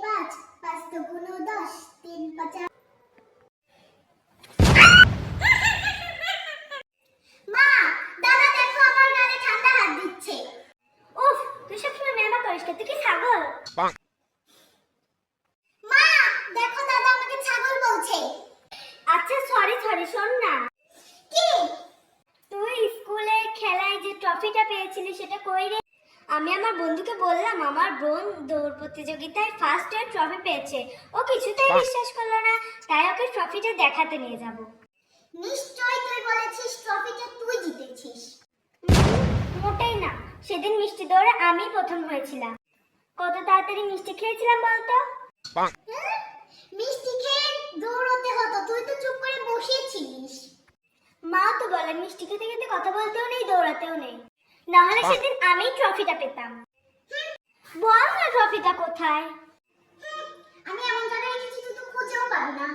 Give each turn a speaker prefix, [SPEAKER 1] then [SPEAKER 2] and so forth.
[SPEAKER 1] 5, 5 দুগুণ 10, 3 5। মা, দাদা দেখো আমার গালে ঠান্ডা হাত দিচ্ছে।
[SPEAKER 2] উফ, তুই সবসময় মেমা করিস কেন? তুই কি ছাগল?
[SPEAKER 1] মা, দেখো দাদা আমাকে ছাগল বলছে।
[SPEAKER 2] আচ্ছা সরি শোন না,
[SPEAKER 1] কি?
[SPEAKER 2] তুই স্কুলে খেলায় যে ট্রফিটা পেয়েছিলি সেটা কই রে? আমি আমার বন্ধুকে বললাম আমার বোন দৌড় প্রতিযোগিতায় ফার্স্ট ইয়ার ট্রফি পেয়েছে। ও কিছুতেই বিশ্বাস করলো না, তাই ওকে ট্রফিটা দেখাতে নিয়ে যাব।
[SPEAKER 1] নিশ্চয় তুই বলেছিস ট্রফিটা তুই জিতেছিস।
[SPEAKER 2] মোটেই না, সেদিন মিষ্টি দৌড়ে আমি প্রথম হয়েছিলাম। কত তাড়াতাড়ি মিষ্টি খেয়েছিলাম বলতো?
[SPEAKER 1] হ্যাঁ? মিষ্টি খেয়ে দৌড়তে হতো, তুই তো চুপ করে বসেছিলিস।
[SPEAKER 2] মা তো বলে মিষ্টি খেতে খেতে কথা বলতেও নেই, দৌড়াতেও নেই, না হলে সেদিন আমি ট্রফিটা পেতাম। বল না ট্রফিটা কোথায়?
[SPEAKER 1] আমি এমন জায়গায় রেখেছি তুই তো খুঁজেও পাবি না।